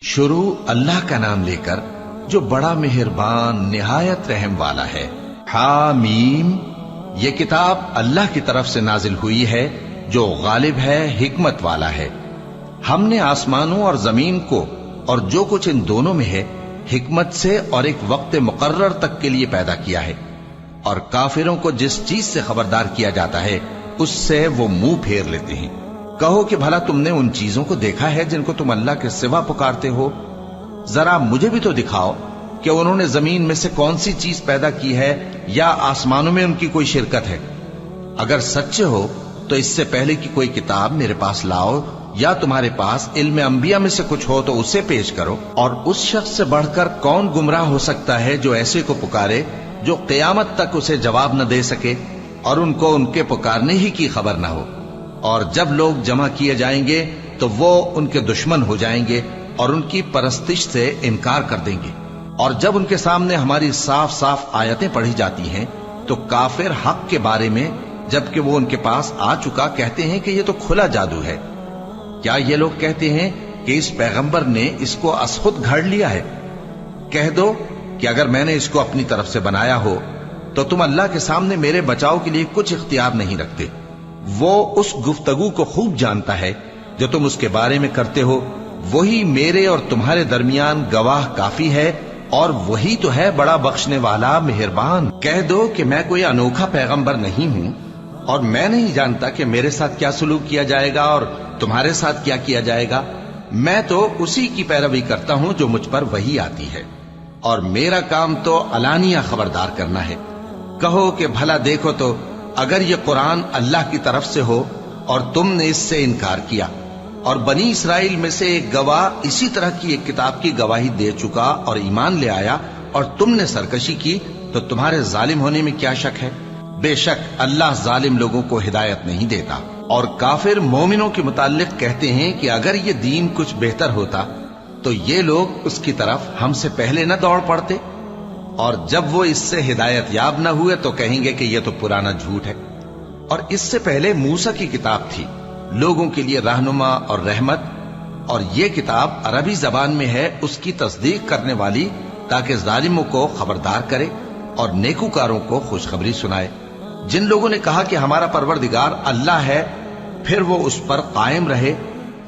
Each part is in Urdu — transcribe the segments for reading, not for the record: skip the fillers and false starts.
شروع اللہ کا نام لے کر جو بڑا مہربان نہایت رحم والا ہے۔ حامیم، یہ کتاب اللہ کی طرف سے نازل ہوئی ہے جو غالب ہے، حکمت والا ہے۔ ہم نے آسمانوں اور زمین کو اور جو کچھ ان دونوں میں ہے حکمت سے اور ایک وقت مقرر تک کے لیے پیدا کیا ہے، اور کافروں کو جس چیز سے خبردار کیا جاتا ہے اس سے وہ منہ پھیر لیتے ہیں۔ کہو کہ بھلا تم نے ان چیزوں کو دیکھا ہے جن کو تم اللہ کے سوا پکارتے ہو؟ ذرا مجھے بھی تو دکھاؤ کہ انہوں نے زمین میں سے کون سی چیز پیدا کی ہے یا آسمانوں میں ان کی کوئی شرکت ہے؟ اگر سچے ہو تو اس سے پہلے کی کوئی کتاب میرے پاس لاؤ، یا تمہارے پاس علم انبیاء میں سے کچھ ہو تو اسے پیش کرو۔ اور اس شخص سے بڑھ کر کون گمراہ ہو سکتا ہے جو ایسے کو پکارے جو قیامت تک اسے جواب نہ دے سکے اور ان کو ان کے پکارنے ہی کی خبر نہ ہو۔ اور جب لوگ جمع کیے جائیں گے تو وہ ان کے دشمن ہو جائیں گے اور ان کی پرستش سے انکار کر دیں گے۔ اور جب ان کے سامنے ہماری صاف صاف آیتیں پڑھی جاتی ہیں تو کافر حق کے بارے میں جبکہ وہ ان کے پاس آ چکا کہتے ہیں کہ یہ تو کھلا جادو ہے۔ کیا یہ لوگ کہتے ہیں کہ اس پیغمبر نے اس کو از خود گھڑ لیا ہے؟ کہہ دو کہ اگر میں نے اس کو اپنی طرف سے بنایا ہو تو تم اللہ کے سامنے میرے بچاؤ کے لیے کچھ اختیار نہیں رکھتے۔ وہ اس گفتگو کو خوب جانتا ہے جو تم اس کے بارے میں کرتے ہو، وہی میرے اور تمہارے درمیان گواہ کافی ہے، اور وہی تو ہے بڑا بخشنے والا مہربان۔ کہہ دو کہ میں کوئی انوکھا پیغمبر نہیں ہوں، اور میں نہیں جانتا کہ میرے ساتھ کیا سلوک کیا جائے گا اور تمہارے ساتھ کیا کیا جائے گا۔ میں تو اسی کی پیروی کرتا ہوں جو مجھ پر وحی آتی ہے، اور میرا کام تو علانیہ خبردار کرنا ہے۔ کہو کہ بھلا دیکھو تو اگر یہ قرآن اللہ کی طرف سے ہو اور تم نے اس سے انکار کیا، اور بنی اسرائیل میں سے ایک گواہ اسی طرح کی ایک کتاب کی گواہی دے چکا اور ایمان لے آیا، اور تم نے سرکشی کی، تو تمہارے ظالم ہونے میں کیا شک ہے؟ بے شک اللہ ظالم لوگوں کو ہدایت نہیں دیتا۔ اور کافر مومنوں کے متعلق کہتے ہیں کہ اگر یہ دین کچھ بہتر ہوتا تو یہ لوگ اس کی طرف ہم سے پہلے نہ دوڑ پڑتے، اور جب وہ اس سے ہدایت یاب نہ ہوئے تو کہیں گے کہ یہ تو پرانا جھوٹ ہے۔ اور اس سے پہلے موسیٰ کی کتاب تھی، لوگوں کے لیے رہنما اور رحمت، اور یہ کتاب عربی زبان میں ہے اس کی تصدیق کرنے والی، تاکہ ظالموں کو خبردار کرے اور نیکوکاروں کو خوشخبری سنائے۔ جن لوگوں نے کہا کہ ہمارا پروردگار اللہ ہے، پھر وہ اس پر قائم رہے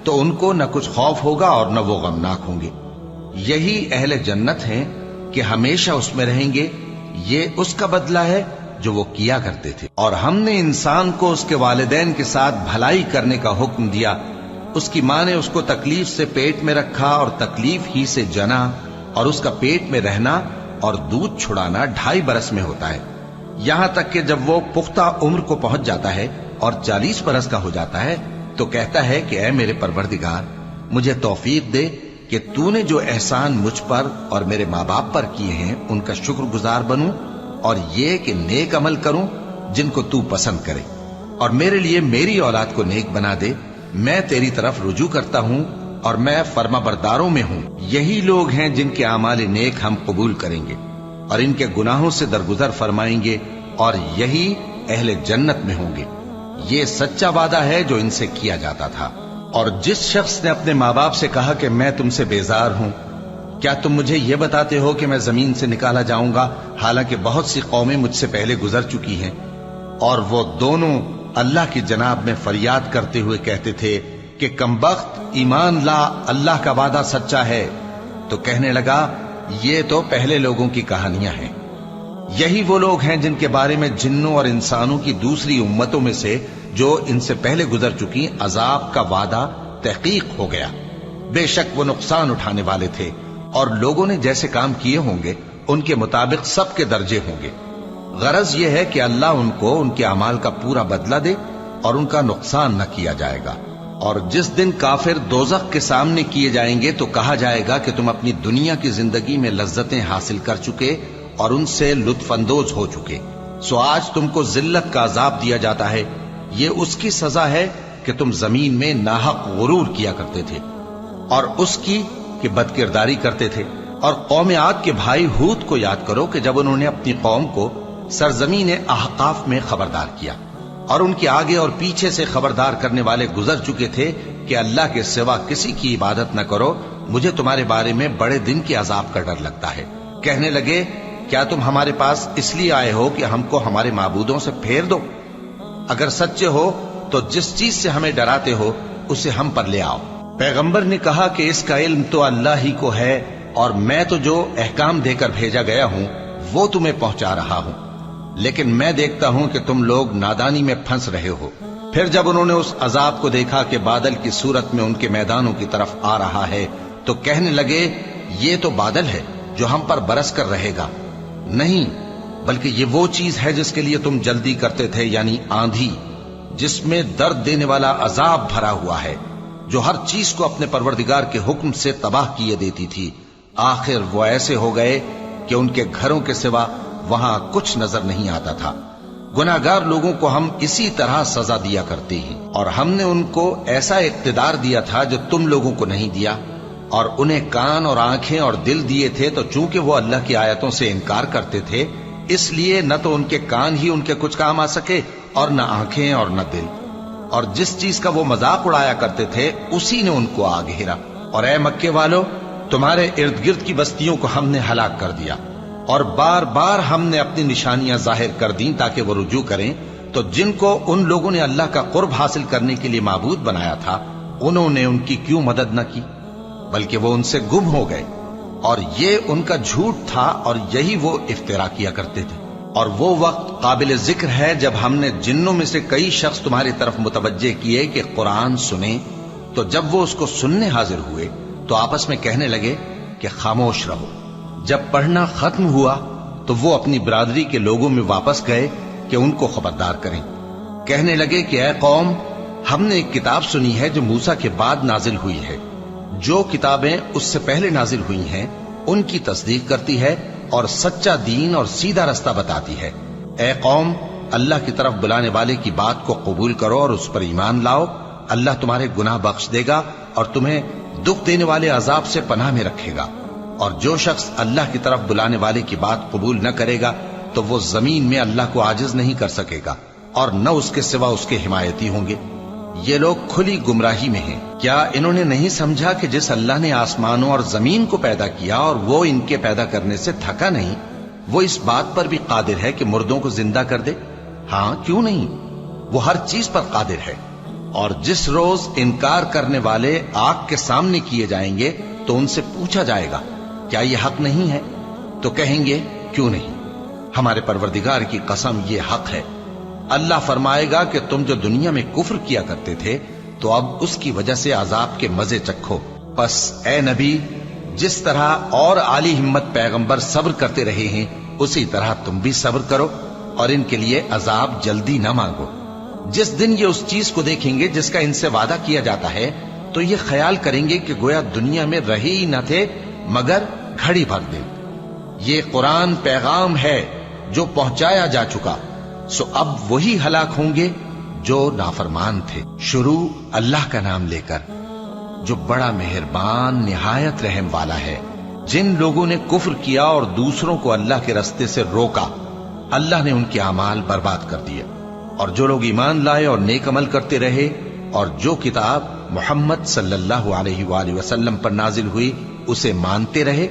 تو ان کو نہ کچھ خوف ہوگا اور نہ وہ غمناک ہوں گے۔ یہی اہل جنت ہیں کہ ہمیشہ اس میں رہیں گے، یہ اس کا بدلہ ہے جو وہ کیا کرتے تھے۔ اور ہم نے انسان کو اس کے والدین کے ساتھ بھلائی کرنے کا حکم دیا۔ اس کی ماں نے اس کو تکلیف سے پیٹ میں رکھا اور تکلیف ہی سے جنا، اور اس کا پیٹ میں رہنا اور دودھ چھڑانا 2.5 برس میں ہوتا ہے، یہاں تک کہ جب وہ پختہ عمر کو پہنچ جاتا ہے اور 40 برس کا ہو جاتا ہے تو کہتا ہے کہ اے میرے پروردگار، مجھے توفیق دے کہ تو نے جو احسان مجھ پر اور میرے ماں باپ پر کیے ہیں ان کا شکر گزار بنوں، اور یہ کہ نیک عمل کروں جن کو تو پسند کرے، اور میرے لیے میری اولاد کو نیک بنا دے۔ میں تیری طرف رجوع کرتا ہوں اور میں فرما برداروں میں ہوں۔ یہی لوگ ہیں جن کے اعمال نیک ہم قبول کریں گے اور ان کے گناہوں سے درگزر فرمائیں گے، اور یہی اہل جنت میں ہوں گے۔ یہ سچا وعدہ ہے جو ان سے کیا جاتا تھا۔ اور جس شخص نے اپنے ماں باپ سے کہا کہ میں تم سے بیزار ہوں، کیا تم مجھے یہ بتاتے ہو کہ میں زمین سے نکالا جاؤں گا، حالانکہ بہت سی قومیں مجھ سے پہلے گزر چکی ہیں؟ اور وہ دونوں اللہ کی جناب میں فریاد کرتے ہوئے کہتے تھے کہ کمبخت، ایمان لا، اللہ کا وعدہ سچا ہے۔ تو کہنے لگا یہ تو پہلے لوگوں کی کہانیاں ہیں۔ یہی وہ لوگ ہیں جن کے بارے میں جنوں اور انسانوں کی دوسری امتوں میں سے جو ان سے پہلے گزر چکی عذاب کا وعدہ تحقیق ہو گیا۔ بے شک وہ نقصان اٹھانے والے تھے، اور لوگوں نے جیسے کام کیے ہوں گے ان کے مطابق سب کے درجے ہوں گے۔ غرض یہ ہے کہ اللہ ان کو ان کے اعمال کا پورا بدلہ دے اور ان کا نقصان نہ کیا جائے گا۔ اور جس دن کافر دوزخ کے سامنے کیے جائیں گے تو کہا جائے گا کہ تم اپنی دنیا کی زندگی میں لذتیں حاصل کر چکے اور ان سے لطف اندوز ہو چکے، سو آج تم کو ذلت کا عذاب دیا جاتا ہے۔ یہ اس کی سزا ہے کہ تم زمین میں ناحق غرور کیا کرتے تھے، اور اس کی کہ بد کرداری کرتے تھے۔ اور قوم عاد کے بھائی ہود کو یاد کرو کہ جب انہوں نے اپنی قوم کو سرزمین احقاف میں خبردار کیا، اور ان کے آگے اور پیچھے سے خبردار کرنے والے گزر چکے تھے کہ اللہ کے سوا کسی کی عبادت نہ کرو مجھے تمہارے بارے میں بڑے دن کے عذاب کا ڈر لگتا ہے۔ کہنے لگے کیا تم ہمارے پاس اس لیے آئے ہو کہ ہم کو ہمارے معبودوں سے پھیر دو؟ اگر سچے ہو تو جس چیز سے ہمیں ڈراتے ہو اسے ہم پر لے آؤ۔ پیغمبر نے کہا کہ اس کا علم تو اللہ ہی کو ہے، اور میں تو جو احکام دے کر بھیجا گیا ہوں وہ تمہیں پہنچا رہا ہوں، لیکن میں دیکھتا ہوں کہ تم لوگ نادانی میں پھنس رہے ہو۔ پھر جب انہوں نے اس عذاب کو دیکھا کہ بادل کی صورت میں ان کے میدانوں کی طرف آ رہا ہے تو کہنے لگے یہ تو بادل ہے جو ہم پر برس کر رہے گا۔ نہیں، بلکہ یہ وہ چیز ہے جس کے لیے تم جلدی کرتے تھے، یعنی آندھی، جس میں درد دینے والا عذاب بھرا ہوا ہے، جو ہر چیز کو اپنے پروردگار کے حکم سے تباہ کیے دیتی تھی۔ آخر وہ ایسے ہو گئے کہ ان کے گھروں کے سوا وہاں کچھ نظر نہیں آتا تھا۔ گناہگار لوگوں کو ہم اسی طرح سزا دیا کرتے ہیں، اور ہم نے ان کو ایسا اقتدار دیا تھا جو تم لوگوں کو نہیں دیا، اور انہیں کان اور آنکھیں اور دل دیے تھے، تو چونکہ وہ اللہ کی آیتوں سے انکار کرتے تھے اس لیے نہ تو ان کے کان ہی ان کے کچھ کام آ سکے اور نہ آنکھیں اور نہ دل، اور جس چیز کا وہ مذاق اڑایا کرتے تھے اسی نے ان کو آ گھیرا۔ اور اے مکے والو، تمہارے ارد گرد کی بستیوں کو ہم نے ہلاک کر دیا، اور بار بار ہم نے اپنی نشانیاں ظاہر کر دیں تاکہ وہ رجوع کریں، تو جن کو ان لوگوں نے اللہ کا قرب حاصل کرنے کے لیے معبود بنایا تھا انہوں نے ان کی کیوں مدد نہ کی، بلکہ وہ ان سے گم ہو گئے، اور یہ ان کا جھوٹ تھا اور یہی وہ افترا کیا کرتے تھے۔ اور وہ وقت قابل ذکر ہے جب ہم نے جنوں میں سے کئی شخص تمہاری طرف متوجہ کیے کہ قرآن سنیں، تو جب وہ اس کو سننے حاضر ہوئے تو آپس میں کہنے لگے کہ خاموش رہو۔ جب پڑھنا ختم ہوا تو وہ اپنی برادری کے لوگوں میں واپس گئے کہ ان کو خبردار کریں۔ کہنے لگے کہ اے قوم، ہم نے ایک کتاب سنی ہے جو موسیٰ کے بعد نازل ہوئی ہے، جو کتابیں اس سے پہلے نازل ہوئی ہیں ان کی تصدیق کرتی ہے اور سچا دین اور سیدھا رستہ بتاتی ہے۔ اے قوم، اللہ کی طرف بلانے والے کی بات کو قبول کرو اور اس پر ایمان لاؤ، اللہ تمہارے گناہ بخش دے گا اور تمہیں دکھ دینے والے عذاب سے پناہ میں رکھے گا۔ اور جو شخص اللہ کی طرف بلانے والے کی بات قبول نہ کرے گا تو وہ زمین میں اللہ کو عاجز نہیں کر سکے گا، اور نہ اس کے سوا اس کے حمایتی ہوں گے۔ یہ لوگ کھلی گمراہی میں ہیں۔ کیا انہوں نے نہیں سمجھا کہ جس اللہ نے آسمانوں اور زمین کو پیدا کیا اور وہ ان کے پیدا کرنے سے تھکا نہیں، وہ اس بات پر بھی قادر ہے کہ مردوں کو زندہ کر دے؟ ہاں، کیوں نہیں، وہ ہر چیز پر قادر ہے۔ اور جس روز انکار کرنے والے آگ کے سامنے کیے جائیں گے تو ان سے پوچھا جائے گا کیا یہ حق نہیں ہے؟ تو کہیں گے کیوں نہیں، ہمارے پروردگار کی قسم یہ حق ہے۔ اللہ فرمائے گا کہ تم جو دنیا میں کفر کیا کرتے تھے تو اب اس کی وجہ سے عذاب کے مزے چکھو۔ پس اے نبی، جس طرح اور عالی ہمت پیغمبر صبر کرتے رہے ہیں اسی طرح تم بھی صبر کرو، اور ان کے لیے عذاب جلدی نہ مانگو۔ جس دن یہ اس چیز کو دیکھیں گے جس کا ان سے وعدہ کیا جاتا ہے تو یہ خیال کریں گے کہ گویا دنیا میں رہے ہی نہ تھے مگر گھڑی بھر دن۔ یہ قرآن پیغام ہے جو پہنچایا جا چکا، سو اب وہی ہلاک ہوں گے جو نافرمان تھے۔ شروع اللہ کا نام لے کر جو بڑا مہربان نہایت رحم والا ہے۔ جن لوگوں نے کفر کیا اور دوسروں کو اللہ کے رستے سے روکا، اللہ نے ان کے اعمال برباد کر دیے، اور جو لوگ ایمان لائے اور نیک عمل کرتے رہے اور جو کتاب محمد صلی اللہ علیہ وآلہ وسلم پر نازل ہوئی اسے مانتے رہے،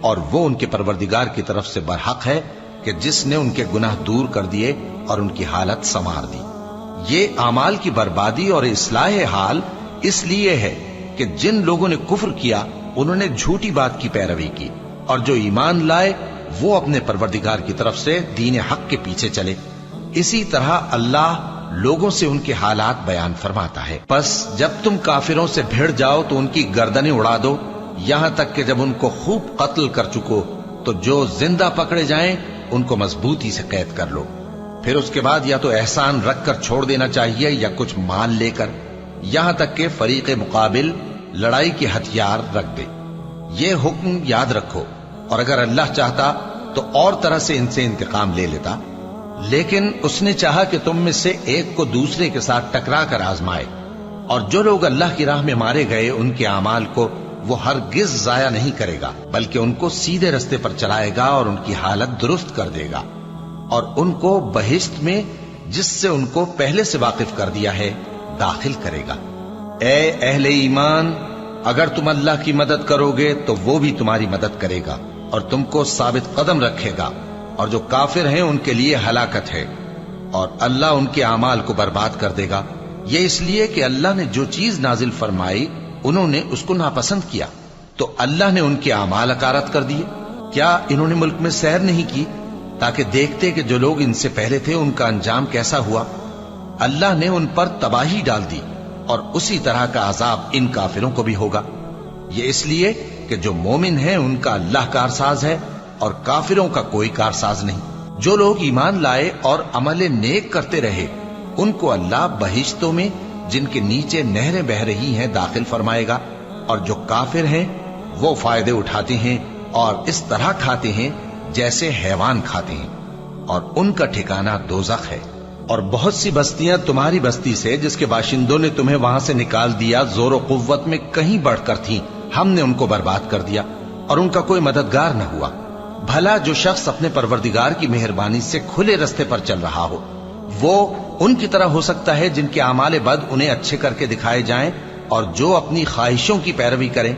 اور وہ ان کے پروردگار کی طرف سے برحق ہے کہ جس نے ان کے گناہ دور کر دیے اور ان کی حالت سنوار دی۔ یہ اعمال کی بربادی اور اصلاح حال اس لیے ہے کہ جن لوگوں نے کفر کیا انہوں نے جھوٹی بات کی پیروی کی، اور جو ایمان لائے وہ اپنے پروردگار کی طرف سے دین حق کے پیچھے چلے۔ اسی طرح اللہ لوگوں سے ان کے حالات بیان فرماتا ہے۔ پس جب تم کافروں سے بھیڑ جاؤ تو ان کی گردنیں اڑا دو، یہاں تک کہ جب ان کو خوب قتل کر چکو تو جو زندہ پکڑے جائیں ان کو مضبوطی سے قید کر لو۔ پھر اس کے بعد یا تو احسان رکھ کر چھوڑ دینا چاہیے یا کچھ مال لے کر، یہاں تک کہ فریق مقابل لڑائی کے ہتھیار رکھ دے۔ یہ حکم یاد رکھو، اور اگر اللہ چاہتا تو اور طرح سے ان سے انتقام لے لیتا، لیکن اس نے چاہا کہ تم میں سے ایک کو دوسرے کے ساتھ ٹکرا کر آزمائے۔ اور جو لوگ اللہ کی راہ میں مارے گئے ان کے اعمال کو وہ ہرگز ضائع نہیں کرے گا، بلکہ ان کو سیدھے رستے پر چلائے گا اور ان کی حالت درست کر دے گا، اور ان کو بہشت میں جس سے ان کو پہلے سے واقف کر دیا ہے داخل کرے گا۔ اے اہل ایمان، اگر تم اللہ کی مدد کرو گے تو وہ بھی تمہاری مدد کرے گا اور تم کو ثابت قدم رکھے گا، اور جو کافر ہیں ان کے لیے ہلاکت ہے، اور اللہ ان کے اعمال کو برباد کر دے گا۔ یہ اس لیے کہ اللہ نے جو چیز نازل فرمائی انہوں نے اس کو ناپسند کیا، تو اللہ نے ان کے اعمال اکارت کر دیے۔ کیا انہوں نے ملک میں سیر نہیں کی تاکہ دیکھتے کہ جو لوگ ان سے پہلے تھے ان کا انجام کیسا ہوا؟ اللہ نے ان پر تباہی ڈال دی، اور اسی طرح کا عذاب ان کافروں کو بھی ہوگا۔ یہ اس لیے کہ جو مومن ہیں ان کا اللہ کارساز ہے اور کافروں کا کوئی کارساز نہیں۔ جو لوگ ایمان لائے اور عمل نیک کرتے رہے ان کو اللہ بہشتوں میں جن کے نیچے نہریں بہ رہی ہیں داخل فرمائے گا، اور جو کافر ہیں وہ فائدے اٹھاتے ہیں اور اس طرح کھاتے ہیں جیسے حیوان کھاتے ہیں، اور ان کا ٹھکانہ دوزخ ہے۔ اور بہت سی بستیاں تمہاری بستی سے جس کے باشندوں نے تمہیں وہاں سے نکال دیا زور و قوت میں کہیں بڑھ کر تھیں، ہم نے ان کو برباد کر دیا اور ان کا کوئی مددگار نہ ہوا۔ بھلا جو شخص اپنے پروردگار کی مہربانی سے کھلے رستے پر چل رہا ہو وہ ان کی طرح ہو سکتا ہے جن کے اعمال بد انہیں اچھے کر کے دکھائے جائیں، اور جو اپنی خواہشوں کی پیروی کریں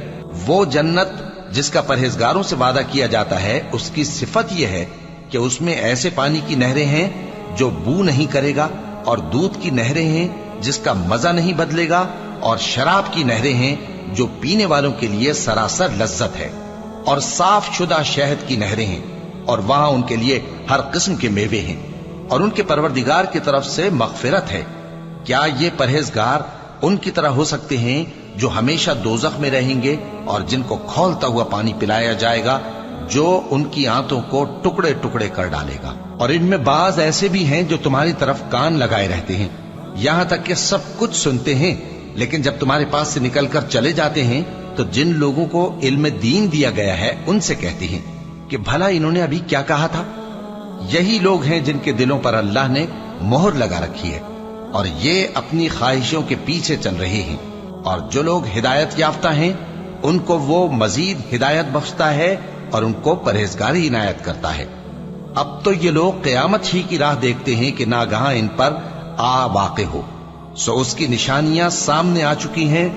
وہ جنت جس کا پرہیزگاروں سے وعدہ کیا جاتا ہے اس کی صفت یہ ہے کہ اس میں ایسے پانی کی نہریں ہیں جو بو نہیں کرے گا، اور دودھ کی نہریں ہیں جس کا مزہ نہیں بدلے گا، اور شراب کی نہریں ہیں جو پینے والوں کے لیے سراسر لذت ہے، اور صاف شدہ شہد کی نہریں ہیں، اور وہاں ان کے لیے ہر قسم کے میوے ہیں، اور ان کے پروردگار کی طرف سے مغفرت ہے۔ کیا یہ پرہیزگار ان کی طرح ہو سکتے ہیں جو ہمیشہ دوزخ میں رہیں گے اور جن کو کھولتا ہوا پانی پلایا جائے گا جو ان کی آنتوں کو ٹکڑے ٹکڑے کر ڈالے گا؟ اور ان میں بعض ایسے بھی ہیں جو تمہاری طرف کان لگائے رہتے ہیں یہاں تک کہ سب کچھ سنتے ہیں، لیکن جب تمہارے پاس سے نکل کر چلے جاتے ہیں تو جن لوگوں کو علم دین دیا گیا ہے ان سے کہتے ہیں کہ بھلا انہوں نے ابھی کیا کہا تھا؟ یہی لوگ ہیں جن کے دلوں پر اللہ نے مہر لگا رکھی ہے اور یہ اپنی خواہشوں کے پیچھے چل رہے ہیں، اور جو لوگ ہدایت یافتہ ہیں ان کو وہ مزید ہدایت بخشتا ہے اور ان کو پرہیزگاری عنایت کرتا ہے۔ اب تو یہ لوگ قیامت ہی کی راہ دیکھتے ہیں کہ ناگہاں ان پر آ واقع ہو، سو اس کی نشانیاں سامنے آ چکی ہیں،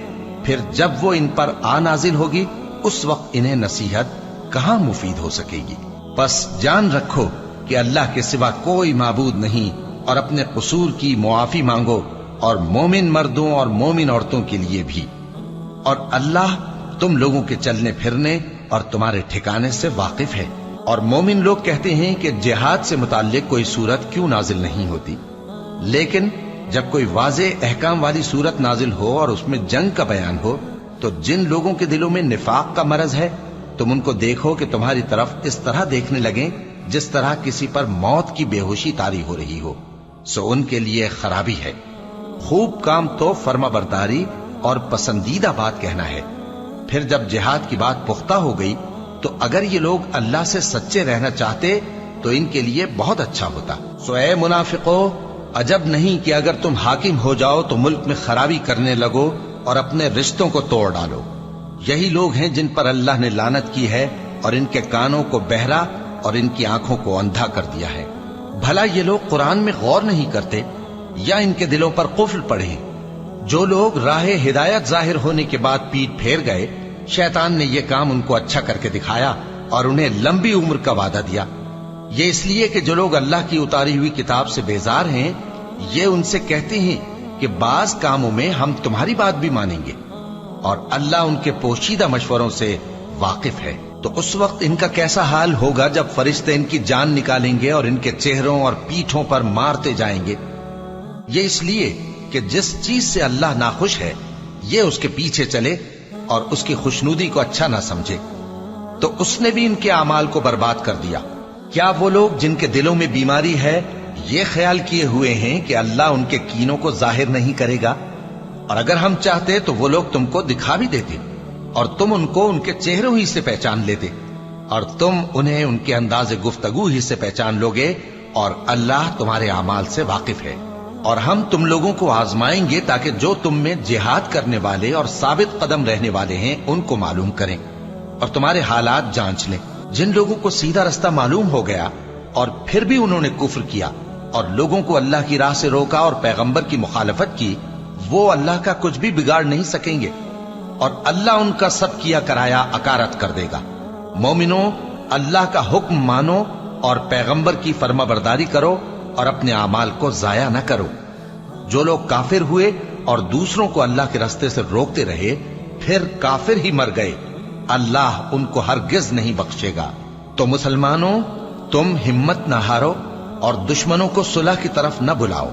پھر جب وہ ان پر آ نازل ہوگی اس وقت انہیں نصیحت کہاں مفید ہو سکے گی۔ بس جان رکھو کہ اللہ کے سوا کوئی معبود نہیں، اور اپنے قصور کی معافی مانگو، اور مومن مردوں اور مومن عورتوں کے لیے بھی، اور اللہ تم لوگوں کے چلنے پھرنے اور تمہارے ٹھکانے سے واقف ہے۔ اور مومن لوگ کہتے ہیں کہ جہاد سے متعلق کوئی سورت کیوں نازل نہیں ہوتی، لیکن جب کوئی واضح احکام والی سورت نازل ہو اور اس میں جنگ کا بیان ہو تو جن لوگوں کے دلوں میں نفاق کا مرض ہے تم ان کو دیکھو کہ تمہاری طرف اس طرح دیکھنے لگیں جس طرح کسی پر موت کی بے ہوشی طاری ہو رہی ہو، سو ان کے لیے خرابی ہے۔ خوب کام تو فرما برداری اور پسندیدہ بات کہنا ہے۔ پھر جب جہاد کی بات پختہ ہو گئی تو اگر یہ لوگ اللہ سے سچے رہنا چاہتے تو ان کے لیے بہت اچھا ہوتا۔ سو اے منافقو، عجب نہیں کہ اگر تم حاکم ہو جاؤ تو ملک میں خرابی کرنے لگو اور اپنے رشتوں کو توڑ ڈالو۔ یہی لوگ ہیں جن پر اللہ نے لعنت کی ہے اور ان کے کانوں کو بہرا اور ان کی آنکھوں کو اندھا کر دیا ہے۔ بھلا یہ لوگ قرآن میں غور نہیں کرتے یا ان کے دلوں پر قفل پڑے ہیں؟ جو لوگ راہ ہدایت ظاہر ہونے کے بعد پیٹ پھیر گئے، شیطان نے یہ کام ان کو اچھا کر کے دکھایا اور انہیں لمبی عمر کا وعدہ دیا۔ یہ اس لیے کہ جو لوگ اللہ کی اتاری ہوئی کتاب سے بیزار ہیں یہ ان سے کہتے ہیں کہ بعض کاموں میں ہم تمہاری بات بھی مانیں گے، اور اللہ ان کے پوشیدہ مشوروں سے واقف ہے۔ تو اس وقت ان کا کیسا حال ہوگا جب فرشتے ان کی جان نکالیں گے اور ان کے چہروں اور پیٹھوں پر مارتے جائیں گے۔ یہ اس لیے کہ جس چیز سے اللہ ناخوش ہے یہ اس کے پیچھے چلے اور اس کی خوشنودی کو اچھا نہ سمجھے، تو اس نے بھی ان کے اعمال کو برباد کر دیا۔ کیا وہ لوگ جن کے دلوں میں بیماری ہے یہ خیال کیے ہوئے ہیں کہ اللہ ان کے کینوں کو ظاہر نہیں کرے گا؟ اور اگر ہم چاہتے تو وہ لوگ تم کو دکھا بھی دیتے اور تم ان کو ان کے چہروں ہی سے پہچان لیتے، اور تم انہیں ان کے انداز گفتگو ہی سے پہچان لوگے، اور اللہ تمہارے اعمال سے واقف ہے۔ اور ہم تم لوگوں کو آزمائیں گے تاکہ جو تم میں جہاد کرنے والے اور ثابت قدم رہنے والے ہیں ان کو معلوم کریں اور تمہارے حالات جانچ لیں۔ جن لوگوں کو سیدھا رستہ معلوم ہو گیا اور پھر بھی انہوں نے کفر کیا اور لوگوں کو اللہ کی راہ سے روکا اور پیغمبر کی مخالفت کی، وہ اللہ کا کچھ بھی بگاڑ نہیں سکیں گے۔ اور اللہ ان کا سب کیا کرایا اکارت کر دے گا۔ مومنو، اللہ کا حکم مانو اور پیغمبر کی فرما برداری کرو اور اپنے اعمال کو ضائع نہ کرو۔ جو لوگ کافر ہوئے اور دوسروں کو اللہ کے راستے سے روکتے رہے پھر کافر ہی مر گئے، اللہ ان کو ہرگز نہیں بخشے گا۔ تو مسلمانوں، تم ہمت نہ ہارو اور دشمنوں کو صلح کی طرف نہ بلاؤ،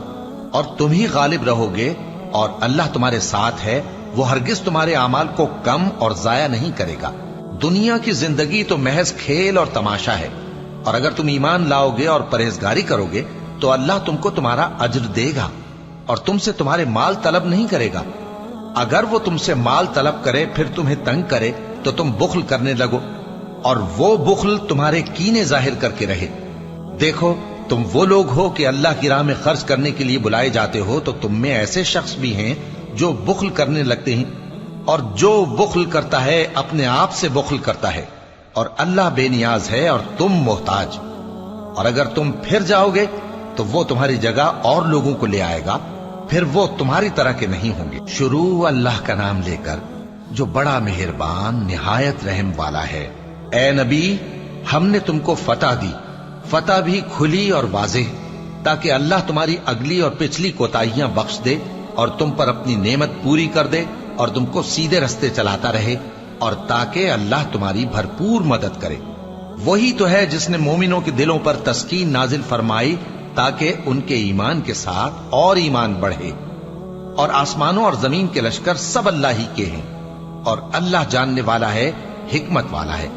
اور تم ہی غالب رہو گے، اور اللہ تمہارے ساتھ ہے، وہ ہرگز تمہارے اعمال کو کم اور ضائع نہیں کرے گا۔ دنیا کی زندگی تو محض کھیل اور تماشا ہے، اور اگر تم ایمان لاؤ گے اور پرہیزگاری کرو گے تو اللہ تم کو تمہارا اجر دے گا اور تم سے تمہارے مال طلب نہیں کرے گا۔ اگر وہ تم سے مال طلب کرے پھر تمہیں تنگ کرے تو تم بخل کرنے لگو، اور وہ بخل تمہارے کینے ظاہر کر کے رہے۔ دیکھو، تم وہ لوگ ہو کہ اللہ کی راہ میں خرچ کرنے کے لیے بلائے جاتے ہو، تو تم میں ایسے شخص بھی ہیں جو بخل کرنے لگتے ہیں، اور جو بخل کرتا ہے اپنے آپ سے بخل کرتا ہے، اور اللہ بے نیاز ہے اور تم محتاج۔ اور اگر تم پھر جاؤ گے تو وہ تمہاری جگہ اور لوگوں کو لے آئے گا، پھر وہ تمہاری طرح کے نہیں ہوں گے۔ شروع اللہ کا نام لے کر جو بڑا مہربان نہایت رحم والا ہے۔ اے نبی، ہم نے تم کو فتح دی، فتح بھی کھلی اور واضح، تاکہ اللہ تمہاری اگلی اور پچھلی کوتاہیاں بخش دے اور تم پر اپنی نعمت پوری کر دے اور تم کو سیدھے رستے چلاتا رہے، اور تاکہ اللہ تمہاری بھرپور مدد کرے۔ وہی تو ہے جس نے مومنوں کے دلوں پر تسکین نازل فرمائی تاکہ ان کے ایمان کے ساتھ اور ایمان بڑھے۔ اور آسمانوں اور زمین کے لشکر سب اللہ ہی کے ہیں، اور اللہ جاننے والا ہے، حکمت والا ہے۔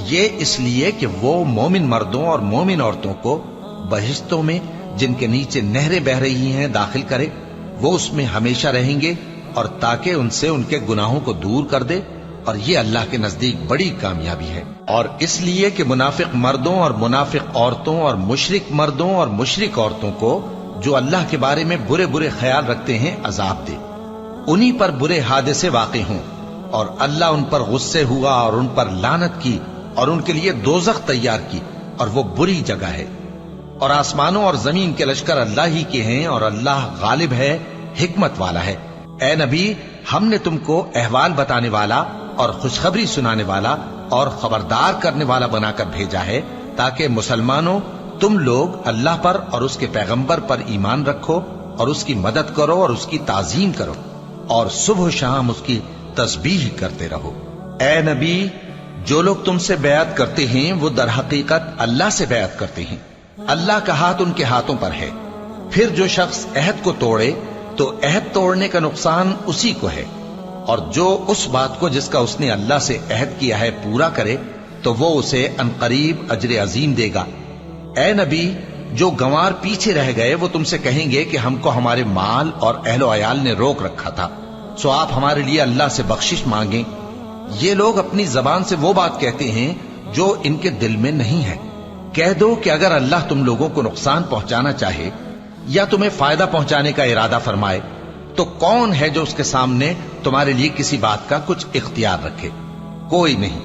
یہ اس لیے کہ وہ مومن مردوں اور مومن عورتوں کو بہشتوں میں جن کے نیچے نہریں بہ رہی ہیں داخل کرے، وہ اس میں ہمیشہ رہیں گے، اور تاکہ ان سے ان کے گناہوں کو دور کر دے، اور یہ اللہ کے نزدیک بڑی کامیابی ہے۔ اور اس لیے کہ منافق مردوں اور منافق عورتوں اور مشرک مردوں اور مشرک عورتوں کو جو اللہ کے بارے میں برے برے خیال رکھتے ہیں عذاب دے، انہی پر برے حادثے واقع ہوں، اور اللہ ان پر غصے ہوا اور ان پر لعنت کی اور ان کے لیے دوزخ تیار کی، اور وہ بری جگہ ہے۔ اور آسمانوں اور زمین کے لشکر اللہ ہی کے ہیں، اور اللہ غالب ہے، حکمت والا ہے۔ اے نبی، ہم نے تم کو احوال بتانے والا اور خوشخبری سنانے والا اور خبردار کرنے والا بنا کر بھیجا ہے، تاکہ مسلمانوں تم لوگ اللہ پر اور اس کے پیغمبر پر ایمان رکھو اور اس کی مدد کرو اور اس کی تعظیم کرو، اور صبح و شام اس کی تسبیح کرتے رہو۔ اے نبی، جو لوگ تم سے بیعت کرتے ہیں وہ در حقیقت اللہ سے بیعت کرتے ہیں، اللہ کا ہاتھ ان کے ہاتھوں پر ہے۔ پھر جو شخص عہد کو توڑے تو عہد توڑنے کا نقصان اسی کو ہے، اور جو اس بات کو جس کا اس نے اللہ سے عہد کیا ہے پورا کرے تو وہ اسے عنقریب اجر عظیم دے گا۔ اے نبی، جو گنوار پیچھے رہ گئے وہ تم سے کہیں گے کہ ہم کو ہمارے مال اور اہل و عیال نے روک رکھا تھا، سو آپ ہمارے لیے اللہ سے بخشش مانگیں۔ یہ لوگ اپنی زبان سے وہ بات کہتے ہیں جو ان کے دل میں نہیں ہے۔ کہہ دو کہ اگر اللہ تم لوگوں کو نقصان پہنچانا چاہے یا تمہیں فائدہ پہنچانے کا ارادہ فرمائے تو کون ہے جو اس کے سامنے تمہارے لیے کسی بات کا کچھ اختیار رکھے؟ کوئی نہیں،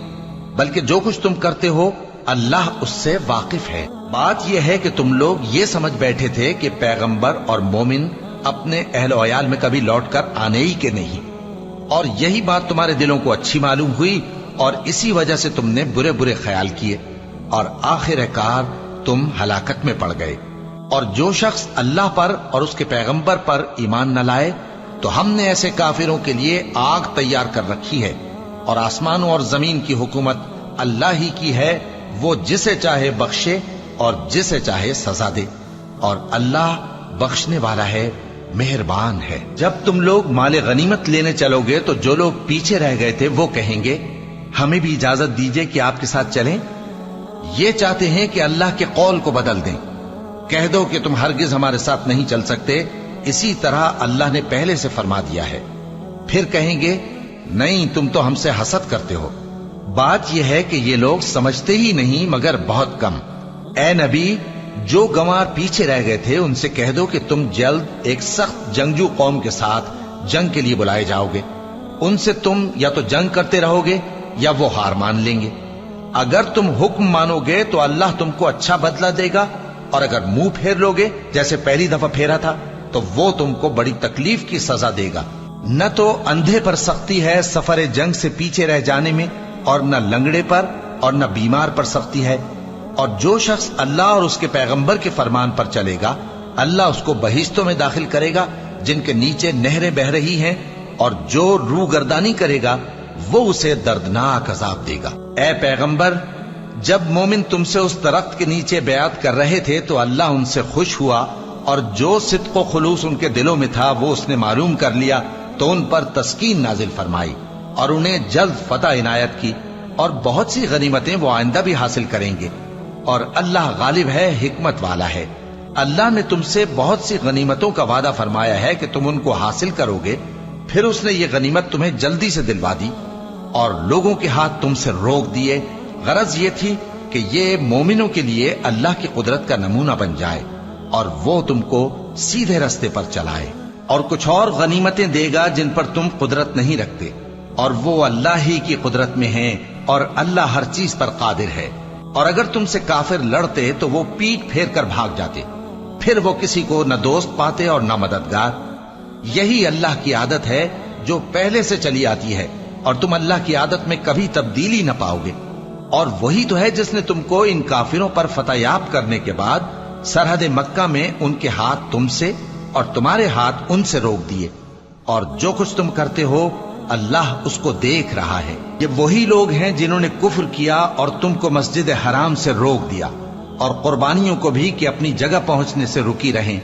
بلکہ جو کچھ تم کرتے ہو اللہ اس سے واقف ہے۔ بات یہ ہے کہ تم لوگ یہ سمجھ بیٹھے تھے کہ پیغمبر اور مومن اپنے اہل و عیال میں کبھی لوٹ کر آنے ہی کے نہیں، اور یہی بات تمہارے دلوں کو اچھی معلوم ہوئی اور اسی وجہ سے تم نے برے برے خیال کیے اور آخر کار تم ہلاکت میں پڑ گئے۔ اور جو شخص اللہ پر اور اس کے پیغمبر پر ایمان نہ لائے تو ہم نے ایسے کافروں کے لیے آگ تیار کر رکھی ہے، اور آسمانوں اور زمین کی حکومت اللہ ہی کی ہے، وہ جسے چاہے بخشے اور جسے چاہے سزا دے، اور اللہ بخشنے والا ہے، مہربان ہے۔ جب تم لوگ مال غنیمت لینے چلو گے تو جو لوگ پیچھے رہ گئے تھے وہ کہیں گے ہمیں بھی اجازت دیجئے کہ آپ کے ساتھ چلیں۔ یہ چاہتے ہیں کہ اللہ کے قول کو بدل دیں۔ کہہ دو کہ تم ہرگز ہمارے ساتھ نہیں چل سکتے، اسی طرح اللہ نے پہلے سے فرما دیا ہے۔ پھر کہیں گے نہیں، تم تو ہم سے حسد کرتے ہو۔ بات یہ ہے کہ یہ لوگ سمجھتے ہی نہیں مگر بہت کم۔ اے نبی، جو گنوار پیچھے رہ گئے تھے ان سے کہہ دو کہ تم جلد ایک سخت جنگجو قوم کے ساتھ جنگ کے لیے بلائے جاؤ گے، ان سے تم یا تو جنگ کرتے رہو گے یا وہ ہار مان لیں گے۔ اگر تم حکم مانو گے تو اللہ تم کو اچھا بدلہ دے گا، اور اگر منہ پھیر لو گے جیسے پہلی دفعہ پھیرا تھا تو وہ تم کو بڑی تکلیف کی سزا دے گا۔ نہ تو اندھے پر سختی ہے سفر جنگ سے پیچھے رہ جانے میں، اور نہ لنگڑے پر اور نہ بیمار پر سختی ہے، اور جو شخص اللہ اور اس کے پیغمبر کے فرمان پر چلے گا اللہ اس کو بہشتوں میں داخل کرے گا جن کے نیچے نہریں بہ رہی ہیں، اور جو روگردانی کرے گا وہ اسے دردناک عذاب دے گا۔ اے پیغمبر، جب مومن تم سے اس درخت کے نیچے بیعت کر رہے تھے تو اللہ ان سے خوش ہوا، اور جو صدق و خلوص ان کے دلوں میں تھا وہ اس نے معلوم کر لیا تو ان پر تسکین نازل فرمائی اور انہیں جلد فتح عنایت کی، اور بہت سی غنیمتیں وہ آئندہ بھی حاصل کریں گے، اور اللہ غالب ہے، حکمت والا ہے۔ اللہ نے تم سے بہت سی غنیمتوں کا وعدہ فرمایا ہے کہ تم ان کو حاصل کرو گے، پھر اس نے یہ غنیمت تمہیں جلدی سے دلوا دی اور لوگوں کے ہاتھ تم سے روک دیے۔ غرض یہ تھی کہ یہ مومنوں کے لیے اللہ کی قدرت کا نمونہ بن جائے اور وہ تم کو سیدھے رستے پر چلائے، اور کچھ اور غنیمتیں دے گا جن پر تم قدرت نہیں رکھتے، اور وہ اللہ ہی کی قدرت میں ہیں، اور اللہ ہر چیز پر قادر ہے۔ اور اگر تم سے کافر لڑتے تو وہ پیٹ پھیر کر بھاگ جاتے، پھر وہ کسی کو نہ دوست پاتے اور نہ مددگار۔ یہی اللہ کی عادت ہے جو پہلے سے چلی آتی ہے، اور تم اللہ کی عادت میں کبھی تبدیلی نہ پاؤ گے۔ اور وہی تو ہے جس نے تم کو ان کافروں پر فتح یاب کرنے کے بعد سرحد مکہ میں ان کے ہاتھ تم سے اور تمہارے ہاتھ ان سے روک دیے، اور جو کچھ تم کرتے ہو اللہ اس کو دیکھ رہا ہے۔ یہ وہی لوگ ہیں جنہوں نے کفر کیا اور تم کو مسجد حرام سے روک دیا، اور قربانیوں کو بھی کہ اپنی جگہ پہنچنے سے رکی رہیں۔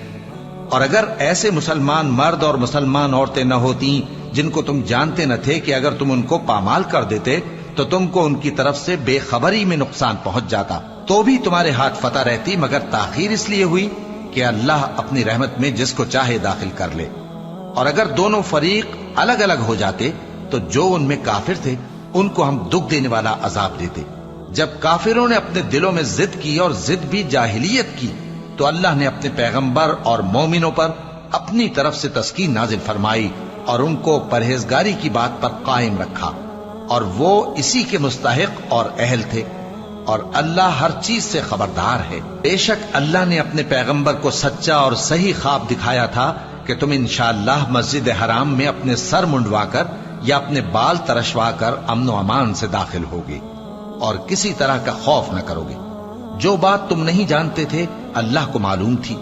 اور اگر ایسے مسلمان مرد اور مسلمان عورتیں نہ ہوتی جن کو تم جانتے نہ تھے کہ اگر تم ان کو پامال کر دیتے تو تم کو ان کی طرف سے بے خبری میں نقصان پہنچ جاتا، تو بھی تمہارے ہاتھ فتح رہتی، مگر تاخیر اس لیے ہوئی کہ اللہ اپنی رحمت میں جس کو چاہے داخل کر لے۔ اور اگر دونوں فریق الگ الگ ہو جاتے تو جو ان میں کافر تھے ان کو ہم دکھ دینے والا عذاب دیتے۔ جب کافروں نے اپنے دلوں میں ضد کی، اور ضد بھی جاہلیت کی، تو اللہ نے اپنے پیغمبر اور مومنوں پر اپنی طرف سے تسکین نازل فرمائی اور ان کو پرہیزگاری کی بات پر قائم رکھا، اور وہ اسی کے مستحق اور اہل تھے، اور اللہ ہر چیز سے خبردار ہے۔ بے شک اللہ نے اپنے پیغمبر کو سچا اور صحیح خواب دکھایا تھا کہ تم انشاءاللہ مسجد حرام میں اپنے سر منڈوا کر یا اپنے بال ترشوا کر امن و امان سے داخل ہوگے اور کسی طرح کا خوف نہ کرو گے۔ جو بات تم نہیں جانتے تھے اللہ کو معلوم تھی،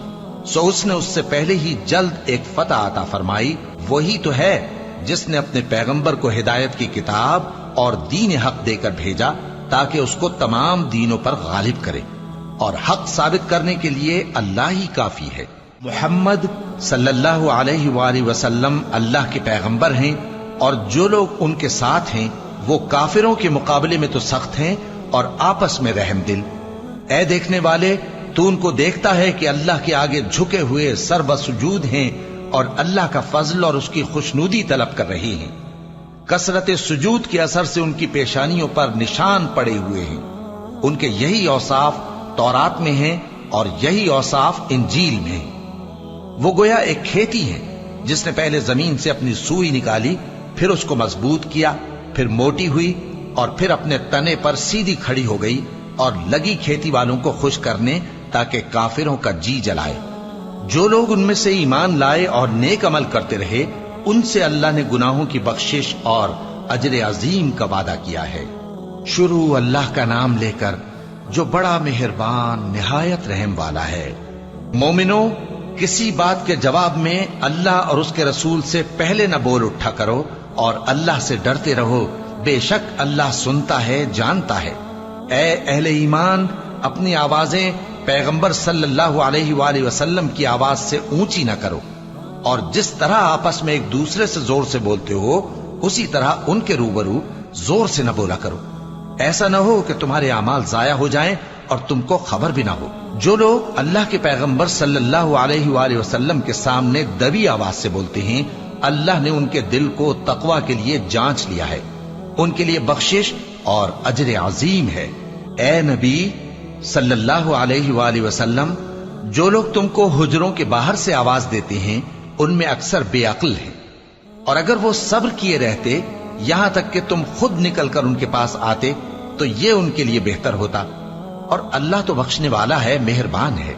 سو اس نے اس سے پہلے ہی جلد ایک فتح عطا فرمائی۔ وہی تو ہے جس نے اپنے پیغمبر کو ہدایت کی کتاب اور دین حق دے کر بھیجا تاکہ اس کو تمام دینوں پر غالب کرے، اور حق ثابت کرنے کے لیے اللہ ہی کافی ہے۔ محمد صلی اللہ علیہ وآلہ وسلم اللہ کے پیغمبر ہیں، اور جو لوگ ان کے ساتھ ہیں وہ کافروں کے مقابلے میں تو سخت ہیں اور آپس میں رحم دل۔ اے دیکھنے والے، تو ان کو دیکھتا ہے کہ اللہ کے آگے جھکے ہوئے سر بسجود ہیں اور اللہ کا فضل اور اس کی خوشنودی طلب کر رہے ہیں۔ کثرت سجود کے اثر سے ان کی پیشانیوں پر نشان پڑے ہوئے ہیں۔ ان کے یہی اوصاف تورات میں ہیں اور یہی اوصاف انجیل میں ہیں۔ وہ گویا ایک کھیتی ہے جس نے پہلے زمین سے اپنی سوئی نکالی، پھر اس کو مضبوط کیا، پھر موٹی ہوئی، اور پھر اپنے تنے پر سیدھی کھڑی ہو گئی، اور لگی کھیتی والوں کو خوش کرنے تاکہ کافروں کا جی جلائے۔ جو لوگ ان میں سے ایمان لائے اور نیک عمل کرتے رہے ان سے اللہ نے گناہوں کی بخشش اور اجر عظیم کا وعدہ کیا ہے۔ شروع اللہ کا نام لے کر جو بڑا مہربان نہایت رحم والا ہے۔ مومنو، کسی بات کے جواب میں اللہ اور اس کے رسول سے پہلے نہ بول اٹھا کرو، اور اللہ سے ڈرتے رہو، بے شک اللہ سنتا ہے، جانتا ہے۔ اے اہل ایمان، اپنی آوازیں پیغمبر صلی اللہ علیہ وآلہ وسلم کی آواز سے اونچی نہ کرو، اور جس طرح آپس میں ایک دوسرے سے زور سے بولتے ہو اسی طرح ان کے روبرو زور سے نہ بولا کرو، ایسا نہ ہو کہ تمہارے اعمال ضائع ہو جائیں اور تم کو خبر بھی نہ ہو۔ جو لوگ اللہ کے پیغمبر صلی اللہ علیہ وآلہ وسلم کے سامنے دبی آواز سے بولتے ہیں اللہ نے ان کے دل کو تقوی کے لیے جانچ لیا ہے، ان کے لیے بخشش اور اجر عظیم ہے۔ اے نبی صلی اللہ علیہ وآلہ وسلم، جو لوگ تم کو حجروں کے باہر سے آواز دیتے ہیں ان میں اکثر بے عقل ہیں، اور اگر وہ صبر کیے رہتے یہاں تک کہ تم خود نکل کر ان کے پاس آتے تو یہ ان کے لیے بہتر ہوتا، اور اللہ تو بخشنے والا ہے، مہربان ہے۔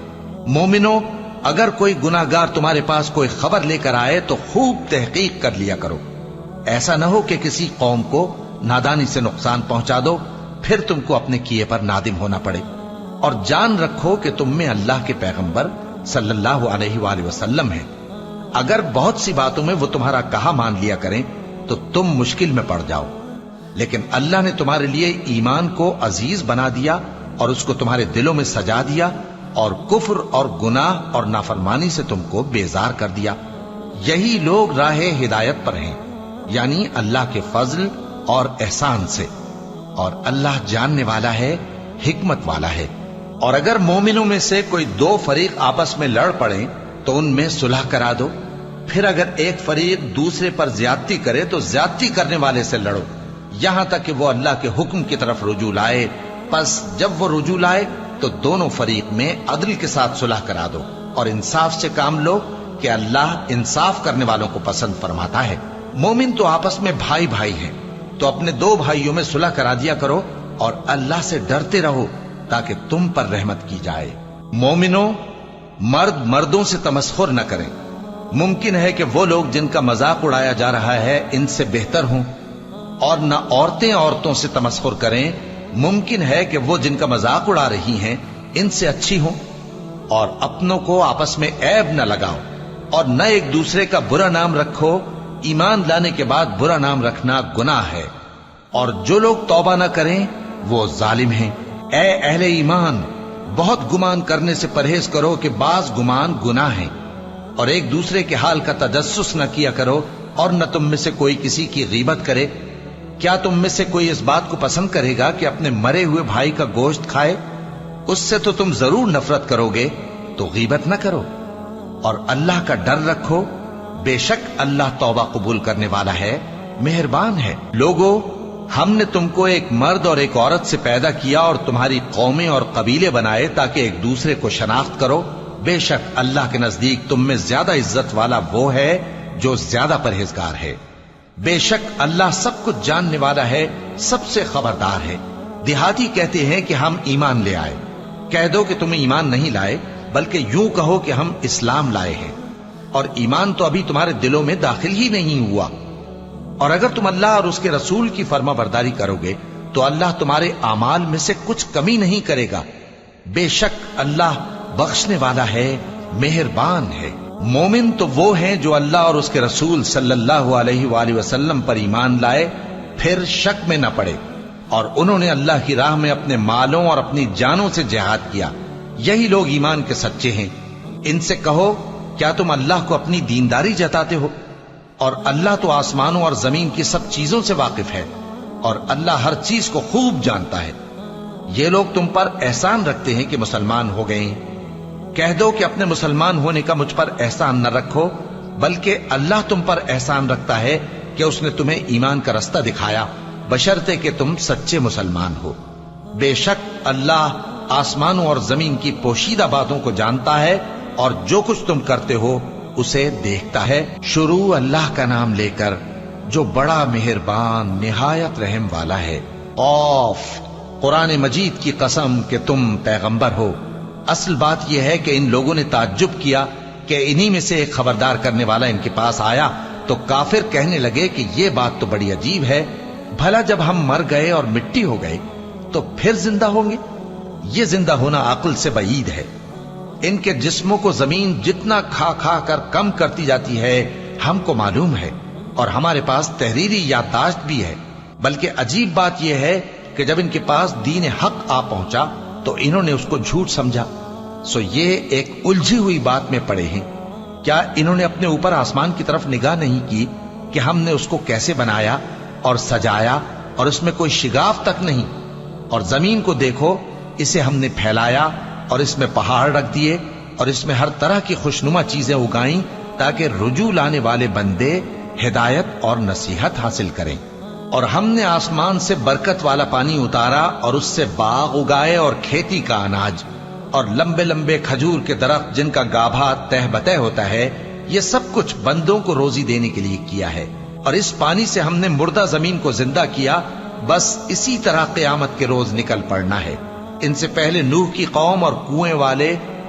مومنو، اگر کوئی گناہگار تمہارے پاس کوئی خبر لے کر آئے تو خوب تحقیق کر لیا کرو، ایسا نہ ہو کہ کسی قوم کو نادانی سے نقصان پہنچا دو، پھر تم کو اپنے کیے پر نادم ہونا پڑے۔ اور جان رکھو کہ تم میں اللہ کے پیغمبر صلی اللہ علیہ وآلہ وسلم ہیں، اگر بہت سی باتوں میں وہ تمہارا کہا مان لیا کریں تو تم مشکل میں پڑ جاؤ، لیکن اللہ نے تمہارے لیے ایمان کو عزیز بنا دیا اور اس کو تمہارے دلوں میں سجا دیا، اور کفر اور گناہ اور نافرمانی سے تم کو بیزار کر دیا۔ یہی لوگ راہ ہدایت پر ہیں، یعنی اللہ کے فضل اور احسان سے، اور اللہ جاننے والا ہے، حکمت والا ہے۔ اور اگر مومنوں میں سے کوئی دو فریق آپس میں لڑ پڑیں تو ان میں صلح کرا دو، پھر اگر ایک فریق دوسرے پر زیادتی کرے تو زیادتی کرنے والے سے لڑو، یہاں تک کہ وہ اللہ کے حکم کی طرف رجوع لائے۔ پس جب وہ رجوع لائے تو دونوں فریق میں عدل کے ساتھ صلح کرا دو، اور انصاف سے کام لو کہ اللہ انصاف کرنے والوں کو پسند فرماتا ہے۔ مومن تو آپس میں بھائی بھائی ہیں، تو اپنے دو بھائیوں میں صلح کرا دیا کرو، اور اللہ سے ڈرتے رہو تاکہ تم پر رحمت کی جائے۔ مومنوں، مرد مردوں سے تمسخر نہ کریں۔ ممکن ہے کہ وہ لوگ جن کا مذاق اڑایا جا رہا ہے ان سے بہتر ہوں، اور نہ عورتیں عورتوں سے تمسخر کریں۔ ممکن ہے کہ وہ جن کا مذاق اڑا رہی ہیں ان سے اچھی ہوں۔ اور اپنوں کو آپس میں عیب نہ لگاؤ، اور نہ ایک دوسرے کا برا نام رکھو۔ ایمان لانے کے بعد برا نام رکھنا گناہ ہے، اور جو لوگ توبہ نہ کریں وہ ظالم ہیں۔ اے اہل ایمان، بہت گمان کرنے سے پرہیز کرو کہ بعض گمان گناہ ہیں، اور ایک دوسرے کے حال کا تجسس نہ کیا کرو، اور نہ تم میں سے کوئی کسی کی غیبت کرے۔ کیا تم میں سے کوئی اس بات کو پسند کرے گا کہ اپنے مرے ہوئے بھائی کا گوشت کھائے؟ اس سے تو تم ضرور نفرت کرو گے، تو غیبت نہ کرو، اور اللہ کا ڈر رکھو، بے شک اللہ توبہ قبول کرنے والا ہے، مہربان ہے۔ لوگو، ہم نے تم کو ایک مرد اور ایک عورت سے پیدا کیا اور تمہاری قومیں اور قبیلے بنائے تاکہ ایک دوسرے کو شناخت کرو۔ بے شک اللہ کے نزدیک تم میں زیادہ عزت والا وہ ہے جو زیادہ پرہیزگار ہے۔ بے شک اللہ سب کچھ جاننے والا ہے، سب سے خبردار ہے۔ دیہاتی کہتے ہیں کہ ہم ایمان لے آئے، کہہ دو کہ تم ایمان نہیں لائے، بلکہ یوں کہو کہ ہم اسلام لائے ہیں، اور ایمان تو ابھی تمہارے دلوں میں داخل ہی نہیں ہوا۔ اور اگر تم اللہ اور اس کے رسول کی فرما برداری کرو گے تو اللہ تمہارے اعمال میں سے کچھ کمی نہیں کرے گا۔ بے شک اللہ بخشنے والا ہے، مہربان ہے۔ مومن تو وہ ہیں جو اللہ اور اس کے رسول صلی اللہ علیہ وآلہ وسلم پر ایمان لائے، پھر شک میں نہ پڑے، اور انہوں نے اللہ کی راہ میں اپنے مالوں اور اپنی جانوں سے جہاد کیا۔ یہی لوگ ایمان کے سچے ہیں۔ ان سے کہو، کیا تم اللہ کو اپنی دینداری جتاتے ہو؟ اور اللہ تو آسمانوں اور زمین کی سب چیزوں سے واقف ہے، اور اللہ ہر چیز کو خوب جانتا ہے۔ یہ لوگ تم پر احسان رکھتے ہیں کہ مسلمان ہو گئے ہیں۔ کہہ دو کہ اپنے مسلمان ہونے کا مجھ پر احسان نہ رکھو، بلکہ اللہ تم پر احسان رکھتا ہے کہ اس نے تمہیں ایمان کا رستہ دکھایا، بشرطے کہ تم سچے مسلمان ہو۔ بے شک اللہ آسمانوں اور زمین کی پوشیدہ باتوں کو جانتا ہے، اور جو کچھ تم کرتے ہو اسے دیکھتا ہے۔ شروع اللہ کا نام لے کر جو بڑا مہربان نہایت رحم والا ہے۔ قاف، قرآن مجید کی قسم کہ تم پیغمبر ہو۔ اصل بات یہ ہے کہ ان لوگوں نے تعجب کیا کہ انہی میں سے ایک خبردار کرنے والا ان کے پاس آیا، تو کافر کہنے لگے کہ یہ بات تو بڑی عجیب ہے، بھلا جب ہم مر گئے اور مٹی ہو گئے تو پھر زندہ ہوں گے؟ یہ زندہ ہونا عقل سے بعید ہے۔ ان کے جسموں کو زمین جتنا کھا کھا کر کم کرتی جاتی ہے ہم کو معلوم ہے، اور ہمارے پاس تحریری یادداشت بھی ہے۔ بلکہ عجیب بات یہ ہے کہ جب ان کے پاس دین حق آ پہنچا تو انہوں نے اس کو جھوٹ سمجھا۔ سو یہ ایک الجھی ہوئی بات میں پڑے ہیں۔ کیا انہوں نے اپنے اوپر آسمان کی طرف نگاہ نہیں کی کہ ہم نے اس کو کیسے بنایا اور سجایا، اور اس میں کوئی شگاف تک نہیں؟ اور زمین کو دیکھو، اسے ہم نے پھیلایا اور اس میں پہاڑ رکھ دیے، اور اس میں ہر طرح کی خوشنما چیزیں اگائیں تاکہ رجوع لانے والے بندے ہدایت اور نصیحت حاصل کریں۔ اور ہم نے آسمان سے برکت والا پانی اتارا اور اس سے باغ اگائے اور کھیتی کا اناج، اور لمبے لمبے کھجور کے درخت جن کا گابھا تہ بتہ ہوتا ہے۔ یہ سب کچھ بندوں کو روزی دینے کے لیے کیا ہے۔ اور اس پانی سے ہم نے مردہ زمین کو زندہ کیا، بس اسی طرح قیامت کے روز نکل پڑنا ہے۔ ان سے پہلے نوح کی قوم اور کنویں والے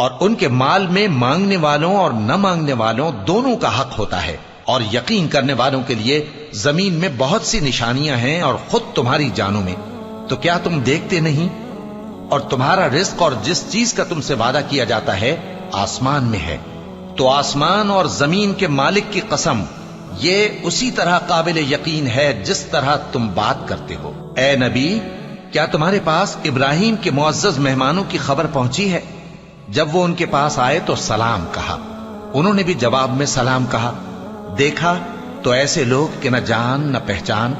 اور ان کے مال میں مانگنے والوں اور نہ مانگنے والوں دونوں کا حق ہوتا ہے، اور یقین کرنے والوں کے لیے زمین میں بہت سی نشانیاں ہیں اور خود تمہاری جانوں میں، تو کیا تم دیکھتے نہیں؟ اور تمہارا رزق اور جس چیز کا تم سے وعدہ کیا جاتا ہے آسمان میں ہے، تو آسمان اور زمین کے مالک کی قسم، یہ اسی طرح قابل یقین ہے جس طرح تم بات کرتے ہو۔ اے نبی، کیا تمہارے پاس ابراہیم کے معزز مہمانوں کی خبر پہنچی ہے؟ جب وہ ان کے پاس آئے تو سلام کہا، انہوں نے بھی جواب میں سلام کہا۔ دیکھا تو ایسے لوگ کہ نہ جان نہ پہچان۔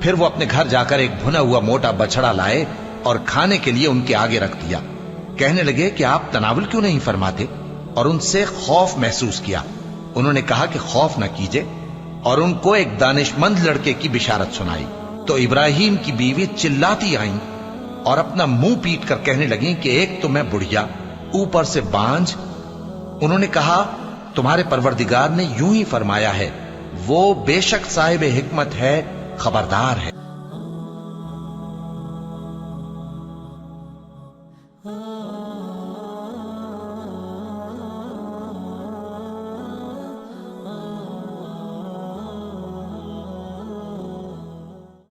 پھر وہ اپنے گھر جا کر ایک بھنا ہوا موٹا بچڑا لائے اور کھانے کے لیے ان کے آگے رکھ دیا۔ کہنے لگے کہ آپ تناول کیوں نہیں فرماتے؟ اور ان سے خوف محسوس کیا۔ انہوں نے کہا کہ خوف نہ کیجے، اور ان کو ایک دانش مند لڑکے کی بشارت سنائی۔ تو ابراہیم کی بیوی چلاتی آئیں اور اپنا منہ پیٹ کر کہنے لگیں کہ ایک تو میں بڑھیا، اوپر سے بانجھ۔ انہوں نے کہا تمہارے پروردگار نے یوں ہی فرمایا ہے، وہ بے شک صاحب حکمت ہے، خبردار ہے۔